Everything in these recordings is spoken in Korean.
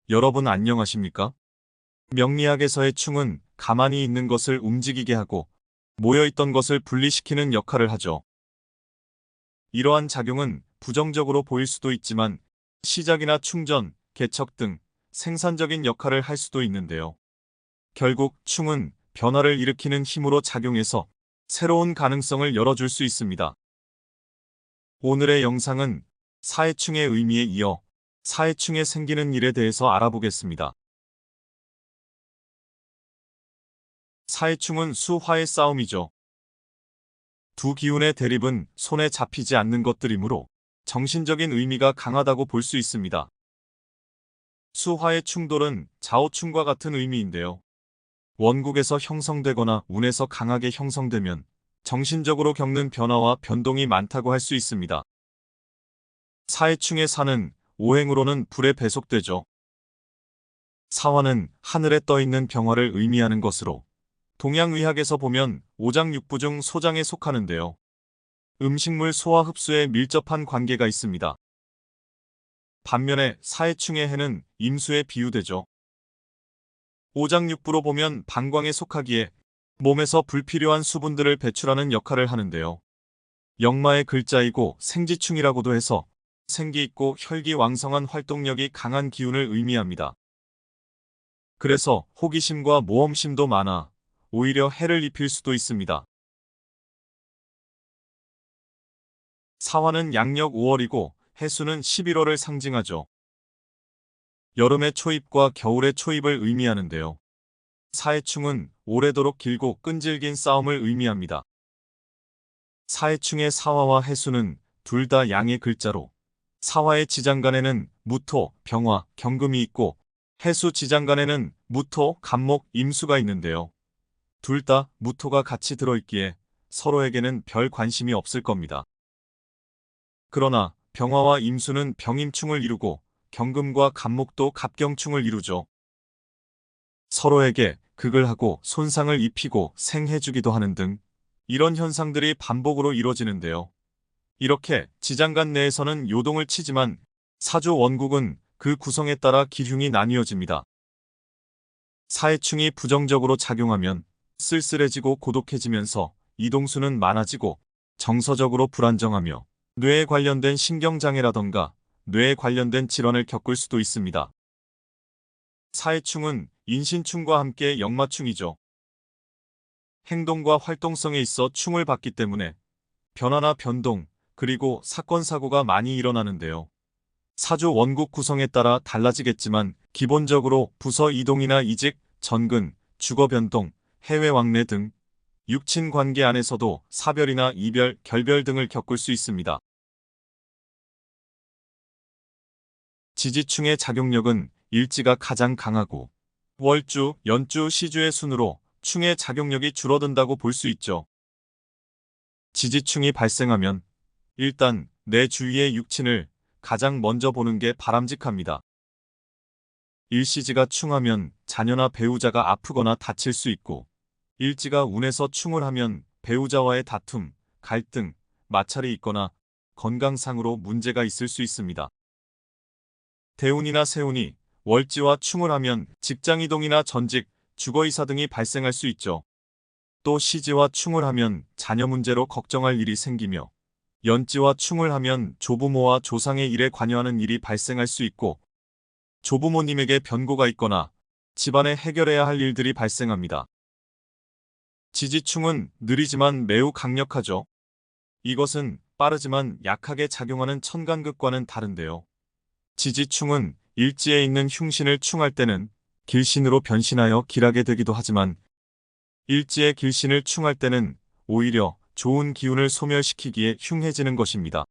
여러분 안녕하십니까? 명리학에서의 충은 가만히 있는 것을 움직이게 하고 모여있던 것을 분리시키는 역할을 하죠. 이러한 작용은 부정적으로 보일 수도 있지만 시작이나 충전, 개척 등 생산적인 역할을 할 수도 있는데요. 결국 충은 변화를 일으키는 힘으로 작용해서 새로운 가능성을 열어줄 수 있습니다. 오늘의 영상은 사해충의 의미에 이어 사해충에 생기는 일에 대해서 알아보겠습니다. 사해충은 수화의 싸움이죠. 두 기운의 대립은 손에 잡히지 않는 것들이므로 정신적인 의미가 강하다고 볼 수 있습니다. 수화의 충돌은 자오충과 같은 의미인데요. 원국에서 형성되거나 운에서 강하게 형성되면 정신적으로 겪는 변화와 변동이 많다고 할 수 있습니다. 사해충의 사는 오행으로는 불에 배속되죠. 사화는 하늘에 떠있는 병화를 의미하는 것으로 동양의학에서 보면 오장육부 중 소장에 속하는데요. 음식물 소화 흡수에 밀접한 관계가 있습니다. 반면에 사해충의 해는 임수에 비유되죠. 오장육부로 보면 방광에 속하기에 몸에서 불필요한 수분들을 배출하는 역할을 하는데요. 역마의 글자이고 생지충이라고도 해서 생기 있고 혈기왕성한 활동력이 강한 기운을 의미합니다. 그래서 호기심과 모험심도 많아 오히려 해를 입힐 수도 있습니다. 사화는 양력 5월이고 해수는 11월을 상징하죠. 여름의 초입과 겨울의 초입을 의미하는데요. 사해충은 오래도록 길고 끈질긴 싸움을 의미합니다. 사해충의 사화와 해수는 둘 다 양의 글자로 사화의 지장간에는 무토, 병화, 경금이 있고 해수 지장간에는 무토, 간목, 임수가 있는데요. 둘 다 무토가 같이 들어있기에 서로에게는 별 관심이 없을 겁니다. 그러나 병화와 임수는 병임충을 이루고 경금과 간목도 갑경충을 이루죠. 서로에게 극을 하고 손상을 입히고 생해주기도 하는 등 이런 현상들이 반복으로 이뤄지는데요. 이렇게 지장간 내에서는 요동을 치지만 사주 원국은 그 구성에 따라 기흉이 나뉘어집니다. 사해충이 부정적으로 작용하면 쓸쓸해지고 고독해지면서 이동수는 많아지고 정서적으로 불안정하며 뇌에 관련된 신경장애라던가 뇌에 관련된 질환을 겪을 수도 있습니다. 사해충은 인신충과 함께 역마충이죠. 행동과 활동성에 있어 충을 받기 때문에 변화나 변동, 그리고 사건, 사고가 많이 일어나는데요. 사주 원국 구성에 따라 달라지겠지만 기본적으로 부서 이동이나 이직, 전근, 주거 변동, 해외 왕래 등 육친 관계 안에서도 사별이나 이별, 결별 등을 겪을 수 있습니다. 지지충의 작용력은 일지가 가장 강하고 월주, 연주, 시주의 순으로 충의 작용력이 줄어든다고 볼 수 있죠. 지지충이 발생하면 일단 내 주위의 육친을 가장 먼저 보는 게 바람직합니다. 일시지가 충하면 자녀나 배우자가 아프거나 다칠 수 있고 일지가 운에서 충을 하면 배우자와의 다툼, 갈등, 마찰이 있거나 건강상으로 문제가 있을 수 있습니다. 대운이나 세운이 월지와 충을 하면 직장이동이나 전직, 주거이사 등이 발생할 수 있죠. 또 시지와 충을 하면 자녀 문제로 걱정할 일이 생기며 연지와 충을 하면 조부모와 조상의 일에 관여하는 일이 발생할 수 있고 조부모님에게 변고가 있거나 집안에 해결해야 할 일들이 발생합니다. 지지충은 느리지만 매우 강력하죠. 이것은 빠르지만 약하게 작용하는 천간극과는 다른데요. 지지충은 일지에 있는 흉신을 충할 때는 길신으로 변신하여 길하게 되기도 하지만 일지의 길신을 충할 때는 오히려 좋은 기운을 소멸시키기에 흉해지는 것입니다.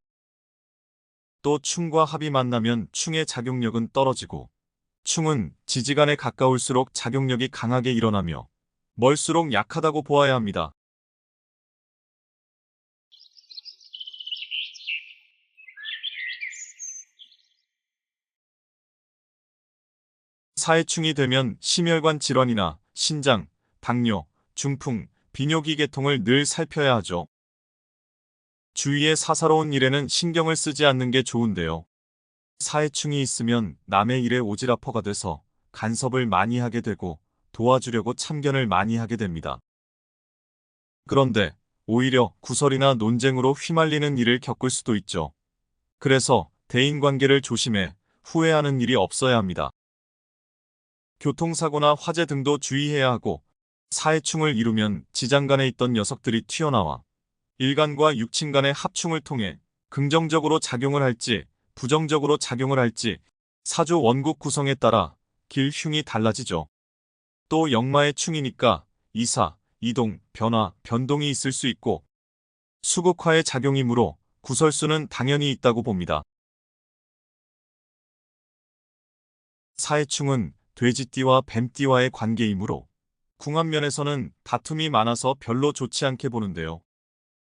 또 충과 합이 만나면 충의 작용력은 떨어지고 충은 지지간에 가까울수록 작용력이 강하게 일어나며 멀수록 약하다고 보아야 합니다. 사해충이 되면 심혈관 질환이나 신장, 당뇨, 중풍, 비뇨기 계통을 늘 살펴야 하죠. 주위의 사사로운 일에는 신경을 쓰지 않는 게 좋은데요. 사해충이 있으면 남의 일에 오지랖퍼가 돼서 간섭을 많이 하게 되고 도와주려고 참견을 많이 하게 됩니다. 그런데 오히려 구설이나 논쟁으로 휘말리는 일을 겪을 수도 있죠. 그래서 대인관계를 조심해 후회하는 일이 없어야 합니다. 교통사고나 화재 등도 주의해야 하고 사해충을 이루면 지장간에 있던 녀석들이 튀어나와 일간과 육친 간의 합충을 통해 긍정적으로 작용을 할지 부정적으로 작용을 할지 사주 원국 구성에 따라 길흉이 달라지죠. 또 역마의 충이니까 이사, 이동, 변화, 변동이 있을 수 있고 수극화의 작용이므로 구설수는 당연히 있다고 봅니다. 사해충은 돼지띠와 뱀띠와의 관계이므로 궁합면에서는 다툼이 많아서 별로 좋지 않게 보는데요.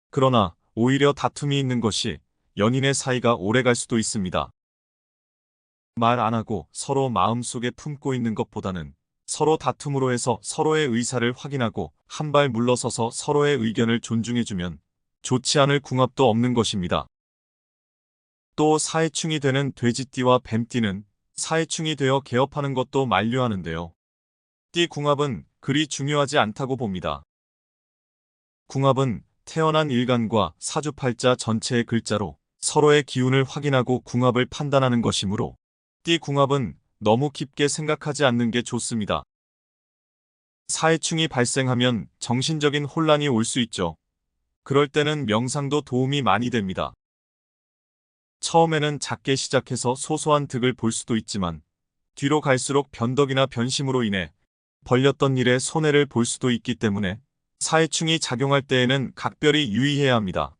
그러나 오히려 다툼이 있는 것이 연인의 사이가 오래갈 수도 있습니다. 말 안 하고 서로 마음속에 품고 있는 것보다는 서로 다툼으로 해서 서로의 의사를 확인하고 한 발 물러서서 서로의 의견을 존중해주면 좋지 않을 궁합도 없는 것입니다. 또 사해충이 되는 돼지띠와 뱀띠는 사해충이 되어 개업하는 것도 만류하는데요. 띠 궁합은 그리 중요하지 않다고 봅니다. 궁합은 태어난 일간과 사주팔자 전체의 글자로 서로의 기운을 확인하고 궁합을 판단하는 것이므로 띠 궁합은 너무 깊게 생각하지 않는 게 좋습니다. 사해충이 발생하면 정신적인 혼란이 올 수 있죠. 그럴 때는 명상도 도움이 많이 됩니다. 처음에는 작게 시작해서 소소한 득을 볼 수도 있지만 뒤로 갈수록 변덕이나 변심으로 인해 벌렸던 일에 손해를 볼 수도 있기 때문에 사해충이 작용할 때에는 각별히 유의해야 합니다.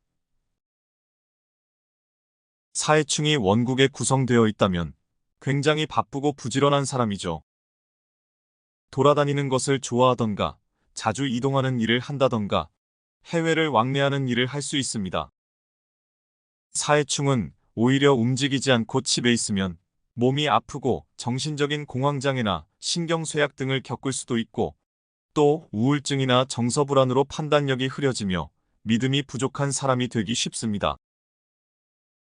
사해충이 원국에 구성되어 있다면 굉장히 바쁘고 부지런한 사람이죠. 돌아다니는 것을 좋아하던가 자주 이동하는 일을 한다던가 해외를 왕래하는 일을 할 수 있습니다. 사해충은 오히려 움직이지 않고 집에 있으면 몸이 아프고 정신적인 공황장애나 신경쇠약 등을 겪을 수도 있고 또 우울증이나 정서불안으로 판단력이 흐려지며 믿음이 부족한 사람이 되기 쉽습니다.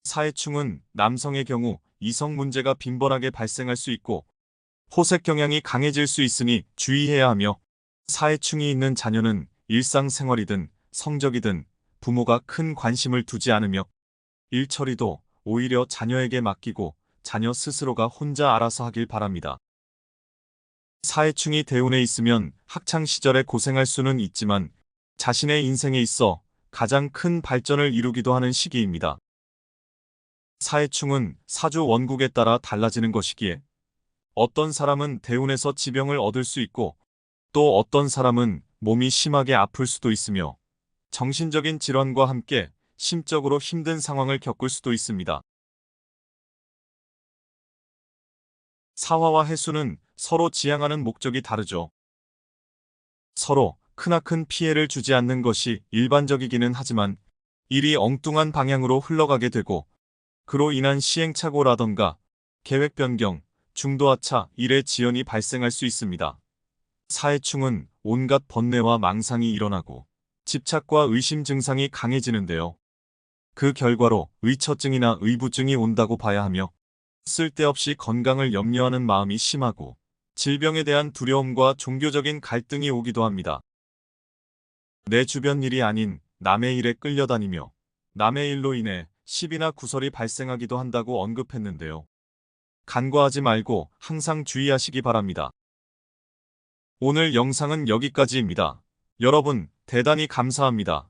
사해충은 남성의 경우 이성 문제가 빈번하게 발생할 수 있고 호색 경향이 강해질 수 있으니 주의해야 하며 사해충이 있는 자녀는 일상생활이든 성적이든 부모가 큰 관심을 두지 않으며 일처리도 오히려 자녀에게 맡기고 자녀 스스로가 혼자 알아서 하길 바랍니다. 사해충이 대운에 있으면 학창시절에 고생할 수는 있지만 자신의 인생에 있어 가장 큰 발전을 이루기도 하는 시기입니다. 사해충은 사주 원국에 따라 달라지는 것이기에 어떤 사람은 대운에서 지병을 얻을 수 있고 또 어떤 사람은 몸이 심하게 아플 수도 있으며 정신적인 질환과 함께 심적으로 힘든 상황을 겪을 수도 있습니다. 사화와 해수는 서로 지향하는 목적이 다르죠. 서로 크나큰 피해를 주지 않는 것이 일반적이기는 하지만 일이 엉뚱한 방향으로 흘러가게 되고 그로 인한 시행착오라던가 계획 변경, 중도하차, 일의 지연이 발생할 수 있습니다. 사해충은 온갖 번뇌와 망상이 일어나고 집착과 의심 증상이 강해지는데요. 그 결과로 의처증이나 의부증이 온다고 봐야 하며 쓸데없이 건강을 염려하는 마음이 심하고 질병에 대한 두려움과 종교적인 갈등이 오기도 합니다. 내 주변 일이 아닌 남의 일에 끌려다니며 남의 일로 인해 시비나 구설이 발생하기도 한다고 언급했는데요. 간과하지 말고 항상 주의하시기 바랍니다. 오늘 영상은 여기까지입니다. 여러분, 대단히 감사합니다.